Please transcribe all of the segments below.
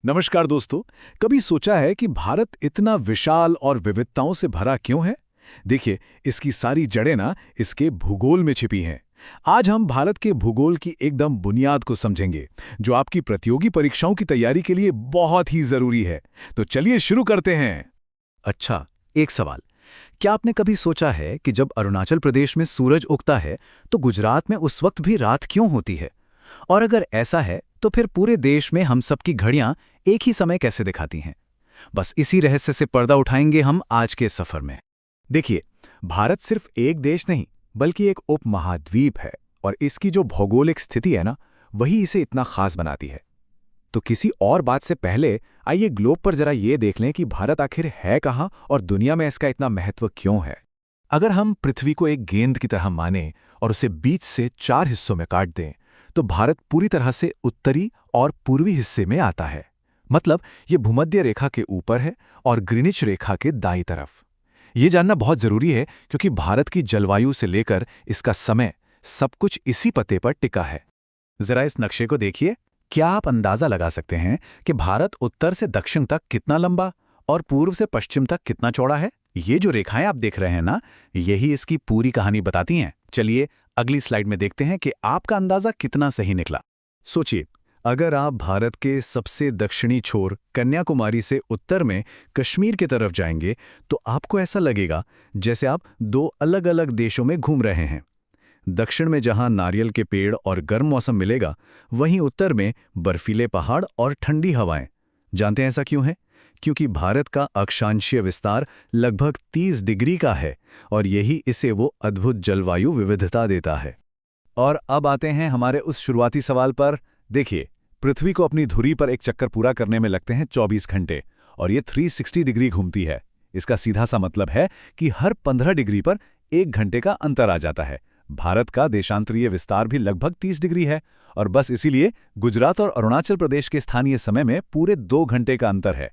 नमस्कार दोस्तों। कभी सोचा है कि भारत इतना विशाल और विविधताओं से भरा क्यों है? देखिए, इसकी सारी जड़ें ना इसके भूगोल में छिपी हैं। आज हम भारत के भूगोल की एकदम बुनियाद को समझेंगे, जो आपकी प्रतियोगी परीक्षाओं की तैयारी के लिए बहुत ही जरूरी है। तो चलिए शुरू करते हैं। अच्छा, एक सवाल। क्या आपने कभी सोचा है कि जब अरुणाचल प्रदेश में सूरज उगता है तो गुजरात में उस वक्त भी रात क्यों होती है? और अगर ऐसा है तो फिर पूरे देश में हम सबकी घड़ियां एक ही समय कैसे दिखाती हैं? बस इसी रहस्य से पर्दा उठाएंगे हम आज के सफर में। देखिए, भारत सिर्फ एक देश नहीं, बल्कि एक उपमहाद्वीप है, और इसकी जो भौगोलिक स्थिति है ना, वही इसे इतना खास बनाती है। तो किसी और बात से पहले आइए ग्लोब पर जरा ये देख लें कि भारत आखिर है कहाँ और दुनिया में इसका इतना महत्व क्यों है। अगर हम पृथ्वी को एक गेंद की तरह माने और उसे बीच से 4 हिस्सों में काट दें, तो भारत पूरी तरह से उत्तरी और पूर्वी हिस्से में आता है। मतलब ये भूमध्य रेखा के ऊपर है और ग्रीनिच रेखा के दाईं तरफ। ये जानना बहुत जरूरी है क्योंकि भारत की जलवायु से लेकर इसका समय सब कुछ इसी पते पर टिका है। जरा इस नक्शे को देखिए। क्या आप अंदाजा लगा सकते हैं कि भारत उत्तर से दक्षिण तक कितना लंबा और पूर्व से पश्चिम तक कितना चौड़ा है? ये जो रेखाएं आप देख रहे हैं ना, यही इसकी पूरी कहानी बताती हैं। चलिए अगली स्लाइड में देखते हैं कि आपका अंदाजा कितना सही निकला। सोचिए, अगर आप भारत के सबसे दक्षिणी छोर कन्याकुमारी से उत्तर में कश्मीर की तरफ जाएंगे तो आपको ऐसा लगेगा जैसे आप दो अलग अलग देशों में घूम रहे हैं। दक्षिण में जहां नारियल के पेड़ और गर्म मौसम मिलेगा, वहीं उत्तर में बर्फीले पहाड़ और ठंडी हवाएं। जानते हैं ऐसा क्यों है? क्योंकि भारत का अक्षांशीय विस्तार लगभग 30 डिग्री का है और यही इसे वो अद्भुत जलवायु विविधता देता है। और अब आते हैं हमारे उस शुरुआती सवाल पर। देखिए, पृथ्वी को अपनी धुरी पर एक चक्कर पूरा करने में लगते हैं 24 घंटे, और ये 360 डिग्री घूमती है। इसका सीधा सा मतलब है कि हर 15 डिग्री पर 1 घंटे का अंतर आ जाता है। भारत का देशांतरीय विस्तार भी लगभग 30 डिग्री है, और बस इसीलिए गुजरात और अरुणाचल प्रदेश के स्थानीय समय में पूरे 2 घंटे का अंतर है।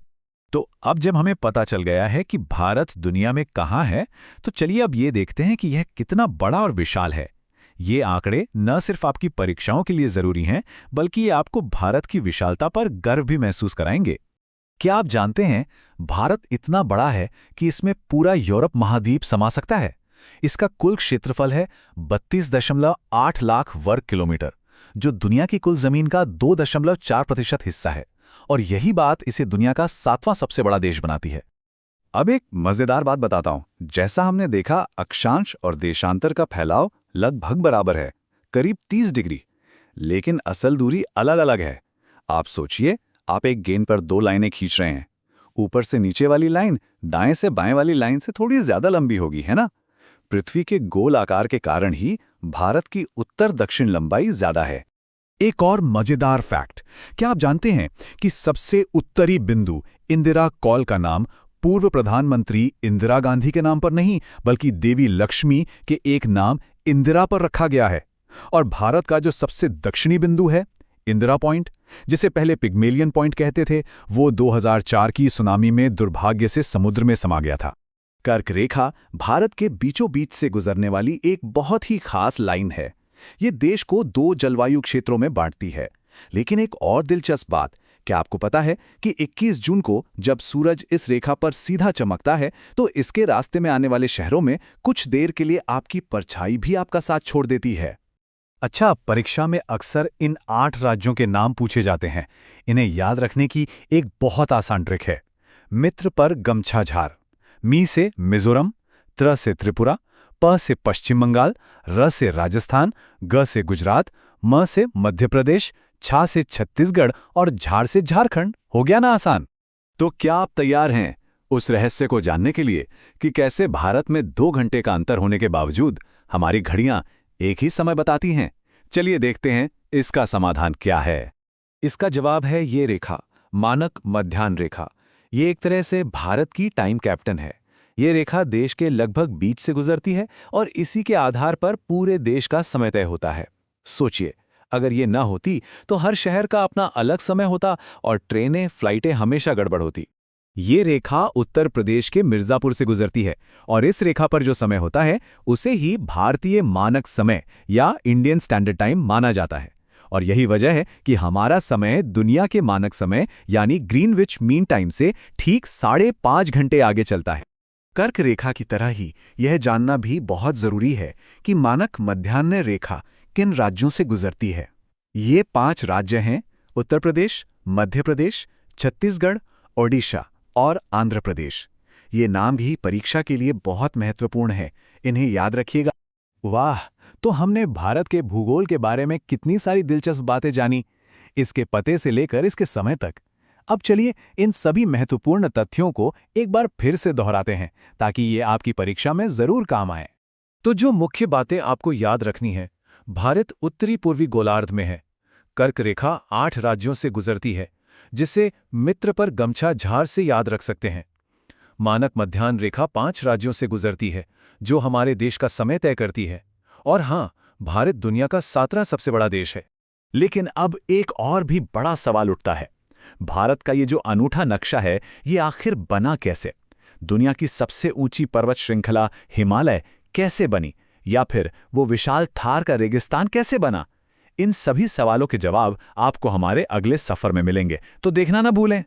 तो अब जब हमें पता चल गया है कि भारत दुनिया में कहाँ है, तो चलिए अब ये देखते हैं कि यह कितना बड़ा और विशाल है। ये आंकड़े न सिर्फ आपकी परीक्षाओं के लिए जरूरी हैं, बल्कि ये आपको भारत की विशालता पर गर्व भी महसूस कराएंगे। क्या आप जानते हैं, भारत इतना बड़ा है कि इसमें पूरा यूरोप महाद्वीप समा सकता है। इसका कुल क्षेत्रफल है 32.8 लाख वर्ग किलोमीटर, जो दुनिया की कुल जमीन का 2.4% हिस्सा है, और यही बात इसे दुनिया का 7वां सबसे बड़ा देश बनाती है। अब एक मजेदार बात बताता हूं। जैसा हमने देखा, अक्षांश और देशांतर का फैलाव लगभग बराबर है, करीब 30 डिग्री, लेकिन असल दूरी अलग अलग है। आप सोचिए, आप एक गेंद पर 2 लाइनें खींच रहे हैं। ऊपर से नीचे वाली लाइन दाएं से बाएं वाली लाइन से थोड़ी ज्यादा लंबी होगी, है ना? पृथ्वी के गोल आकार के कारण ही भारत की उत्तर दक्षिण लंबाई ज्यादा है। एक और मजेदार फैक्ट, क्या आप जानते हैं कि सबसे उत्तरी बिंदु इंदिरा कॉल का नाम पूर्व प्रधानमंत्री इंदिरा गांधी के नाम पर नहीं, बल्कि देवी लक्ष्मी के एक नाम इंदिरा पर रखा गया है। और भारत का जो सबसे दक्षिणी बिंदु है, इंदिरा पॉइंट, जिसे पहले पिग्मेलियन पॉइंट कहते थे, वो 2004 की सुनामी में दुर्भाग्य से समुद्र में समा गया था। कर्क रेखा भारत के बीचों बीच से गुजरने वाली एक बहुत ही खास लाइन है। ये देश को 2 जलवायु क्षेत्रों में बांटती है। लेकिन एक और दिलचस्प बात, क्या आपको पता है कि 21 जून को जब सूरज इस रेखा पर सीधा चमकता है, तो इसके रास्ते में आने वाले शहरों में कुछ देर के लिए आपकी परछाई भी आपका साथ छोड़ देती है। अच्छा, परीक्षा में अक्सर इन 8 राज्यों के नाम पूछे जाते हैं। इन्हें याद रखने की एक बहुत आसान ट्रिक है। मित्र पर गमछा झार। मी से मिजोरम, त्र से त्रिपुरा, प से पश्चिम बंगाल, र से राजस्थान, ग से गुजरात, म से मध्य प्रदेश, छा से छत्तीसगढ़ और झाड़ से झारखंड। हो गया ना आसान? तो क्या आप तैयार हैं उस रहस्य को जानने के लिए कि कैसे भारत में 2 घंटे का अंतर होने के बावजूद हमारी घड़ियां एक ही समय बताती हैं? चलिए देखते हैं इसका समाधान क्या है। इसका जवाब है ये रेखा, मानक मध्याह्न रेखा। ये एक तरह से भारत की टाइम कैप्टन है। ये रेखा देश के लगभग बीच से गुजरती है और इसी के आधार पर पूरे देश का समय तय होता है। सोचिए, अगर ये न होती तो हर शहर का अपना अलग समय होता और ट्रेनें, फ्लाइटें हमेशा गड़बड़ होती। ये रेखा उत्तर प्रदेश के मिर्जापुर से गुजरती है और इस रेखा पर जो समय होता है उसे ही भारतीय मानक समय या इंडियन स्टैंडर्ड टाइम माना जाता है। और यही वजह है कि हमारा समय दुनिया के मानक समय यानी ग्रीनविच मीन टाइम से ठीक 5.5 घंटे आगे चलता है। कर्क रेखा की तरह ही यह जानना भी बहुत जरूरी है कि मानक मध्याह्न रेखा किन राज्यों से गुजरती है। ये 5 राज्य हैं उत्तर प्रदेश, मध्य प्रदेश, छत्तीसगढ़, ओडिशा और आंध्र प्रदेश। ये नाम भी परीक्षा के लिए बहुत महत्वपूर्ण है, इन्हें याद रखिएगा। वाह, तो हमने भारत के भूगोल के बारे में कितनी सारी दिलचस्प बातें जानी, इसके पते से लेकर इसके समय तक। अब चलिए इन सभी महत्वपूर्ण तथ्यों को एक बार फिर से दोहराते हैं ताकि ये आपकी परीक्षा में जरूर काम आए। तो जो मुख्य बातें आपको याद रखनी है, भारत उत्तरी पूर्वी गोलार्ध में है। कर्क रेखा 8 राज्यों से गुजरती है, जिसे मित्र पर गमछा झार से याद रख सकते हैं। मानक मध्याह्न रेखा 5 राज्यों से गुजरती है, जो हमारे देश का समय तय करती है। और हाँ, भारत दुनिया का 7वां सबसे बड़ा देश है। लेकिन अब एक और भी बड़ा सवाल उठता है, भारत का ये जो अनूठा नक्शा है, ये आखिर बना कैसे? दुनिया की सबसे ऊंची पर्वत श्रृंखला हिमालय कैसे बनी, या फिर वो विशाल थार का रेगिस्तान कैसे बना? इन सभी सवालों के जवाब आपको हमारे अगले सफर में मिलेंगे, तो देखना ना भूलें।